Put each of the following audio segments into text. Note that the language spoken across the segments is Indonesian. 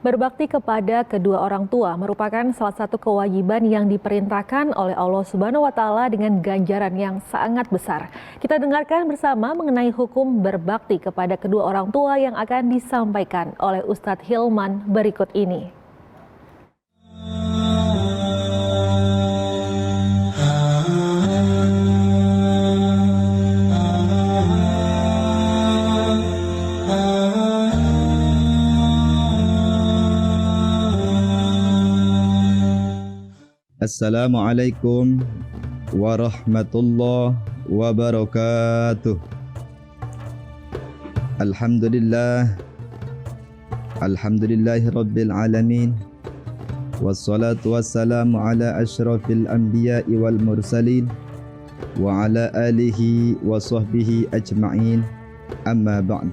Berbakti kepada kedua orang tua merupakan salah satu kewajiban yang diperintahkan oleh Allah Subhanahu wa Ta'ala dengan ganjaran yang sangat besar. Kita dengarkan bersama mengenai hukum berbakti kepada kedua orang tua yang akan disampaikan oleh Ustadz Hilman berikut ini. Assalamualaikum warahmatullahi wabarakatuh. Alhamdulillahi rabbil alamin. Wassalatu wassalamu ala asyrafil anbiya'i wal mursalin wa ala alihi wa sahbihi ajma'in. Amma ba'd.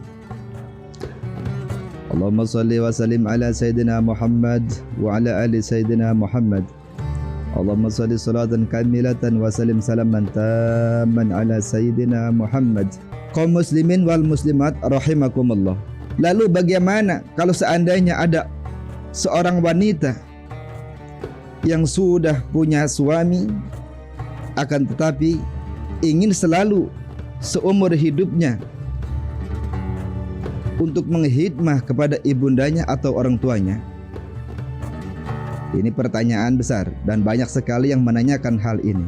Allahumma salli wa sallim ala Sayyidina Muhammad wa ala ali Sayyidina Muhammad. Allahumma salli salatan kamilatan wa salim salaman tamman ala Sayyidina Muhammad. Kaum muslimin wal muslimat rahimakumullah. Lalu bagaimana kalau seandainya ada seorang wanita yang sudah punya suami akan tetapi ingin selalu seumur hidupnya untuk menghidmah kepada ibundanya atau orang tuanya? Ini pertanyaan besar dan banyak sekali yang menanyakan hal ini.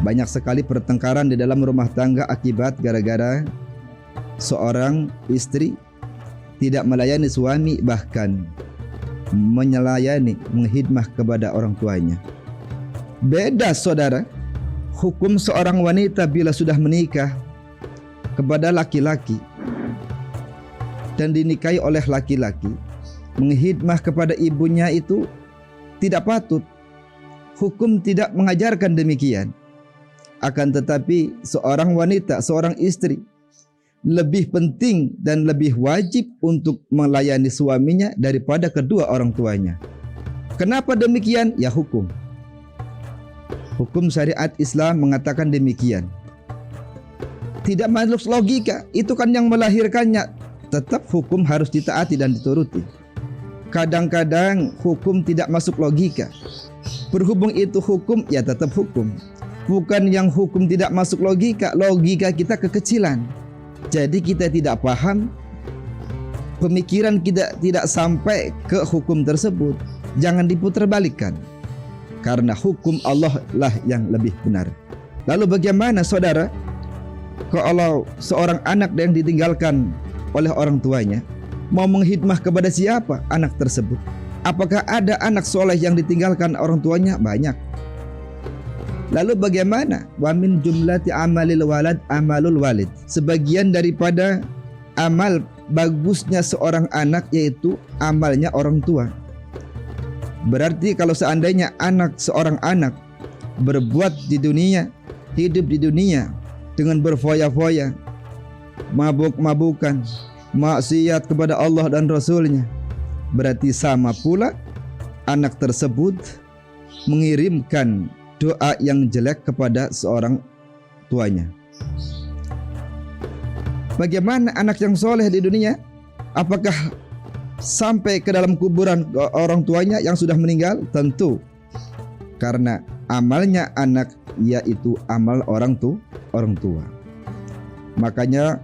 Banyak sekali pertengkaran di dalam rumah tangga akibat gara-gara seorang istri tidak melayani suami, bahkan menghidmah kepada orang tuanya. Beda saudara, hukum seorang wanita bila sudah menikah kepada laki-laki dan dinikahi oleh laki-laki, menghidmah kepada ibunya itu tidak patut. Hukum tidak mengajarkan demikian. Akan tetapi seorang wanita, seorang istri lebih penting dan lebih wajib untuk melayani suaminya daripada kedua orang tuanya. Kenapa demikian? Ya hukum. Hukum syariat Islam mengatakan demikian. Tidak masuk logika, itu kan yang melahirkannya. Tetap hukum harus ditaati dan dituruti. Kadang-kadang hukum tidak masuk logika. Berhubung itu hukum, ya tetap hukum. Bukan yang hukum tidak masuk logika, logika kita kekecilan. Jadi kita tidak paham, pemikiran kita tidak sampai ke hukum tersebut. Jangan diputarbalikkan, karena hukum Allah lah yang lebih benar. Lalu bagaimana saudara kalau seorang anak yang ditinggalkan oleh orang tuanya mau menghidmah kepada siapa anak tersebut? Apakah ada anak soleh yang ditinggalkan orang tuanya? Banyak. Lalu bagaimana? Wa min jumlati amalil walad amalul walid. Sebagian daripada amal bagusnya seorang anak yaitu amalnya orang tua. Berarti kalau seandainya seorang anak berbuat di dunia, hidup di dunia dengan berfoya-foya, mabuk-mabukan, maksiat kepada Allah dan Rasulnya, berarti sama pula anak tersebut mengirimkan doa yang jelek kepada seorang tuanya. Bagaimana anak yang soleh di dunia? Apakah sampai ke dalam kuburan orang tuanya yang sudah meninggal? Tentu, karena amalnya anak yaitu amal orang tua. Makanya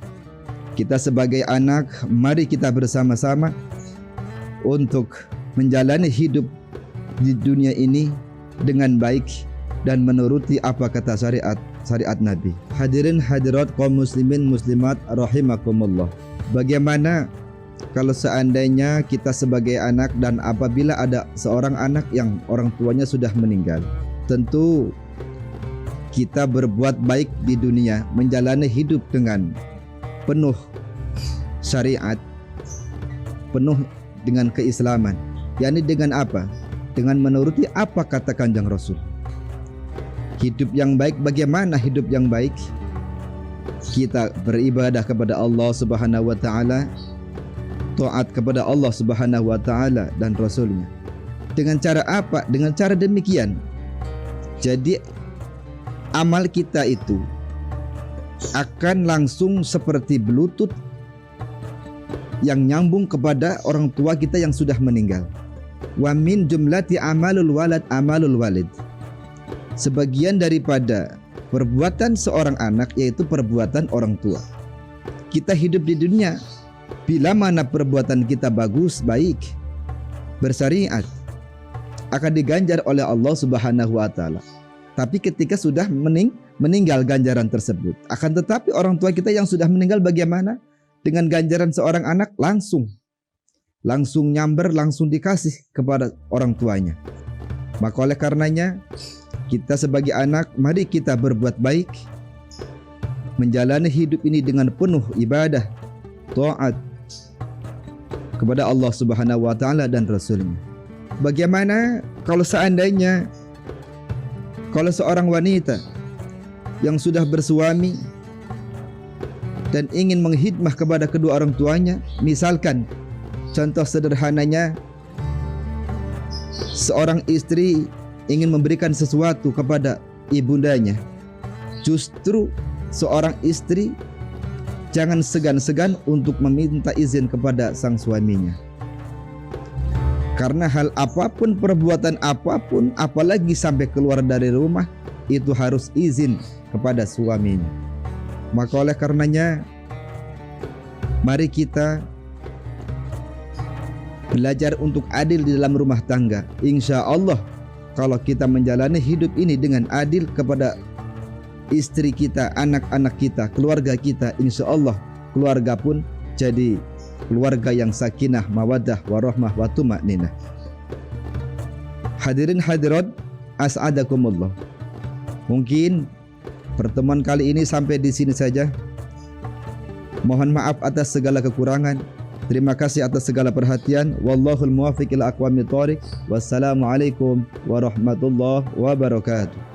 kita sebagai anak, mari kita bersama-sama untuk menjalani hidup di dunia ini dengan baik dan menuruti apa kata syariat Nabi. Hadirin hadirat kaum muslimin muslimat rahimakumullah. Bagaimana kalau seandainya kita sebagai anak dan apabila ada seorang anak yang orang tuanya sudah meninggal? Tentu kita berbuat baik di dunia, menjalani hidup dengan penuh syariat, penuh dengan keislaman. yakni dengan apa? Dengan menuruti apa kata Kanjeng Rasul. Hidup yang baik, bagaimana hidup yang baik? Kita beribadah kepada Allah Subhanahu wa taala, taat kepada Allah Subhanahu wa taala dan Rasulnya. Dengan cara apa? Dengan cara demikian. Jadi amal kita itu akan langsung seperti Bluetooth yang nyambung kepada orang tua kita yang sudah meninggal. Wa min jumlati amalul walid. Sebagian daripada perbuatan seorang anak yaitu perbuatan orang tua. Kita hidup di dunia, bila mana perbuatan kita bagus, baik, bersyariat, akan diganjar oleh Allah Subhanahu wa taala. Tapi ketika sudah meninggal ganjaran tersebut. Akan tetapi orang tua kita yang sudah meninggal bagaimana? Dengan ganjaran seorang anak langsung nyamber, langsung dikasih kepada orang tuanya. Maka oleh karenanya kita sebagai anak, mari kita berbuat baik, menjalani hidup ini dengan penuh ibadah, taat kepada Allah Subhanahu wa taala dan Rasul-Nya. Bagaimana kalau seandainya seorang wanita yang sudah bersuami dan ingin menghidmah kepada kedua orang tuanya, misalkan contoh sederhananya, seorang istri ingin memberikan sesuatu kepada ibundanya, justru seorang istri jangan segan-segan untuk meminta izin kepada sang suaminya. Karena hal apapun, perbuatan apapun, apalagi sampai keluar dari rumah, itu harus izin kepada suaminya. Maka oleh karenanya, mari kita belajar untuk adil di dalam rumah tangga. Insya Allah, kalau kita menjalani hidup ini dengan adil kepada istri kita, anak-anak kita, keluarga kita, insya Allah keluarga pun jadi keluarga yang sakinah, mawaddah, warahmah, wa tuma'ninah. Hadirin hadirat, as'adakumullah. Mungkin pertemuan kali ini sampai di sini saja. Mohon maaf atas segala kekurangan. Terima kasih atas segala perhatian. Wallahul muwaffiq ila aqwamit thoriq. Wassalamualaikum warahmatullahi wabarakatuh.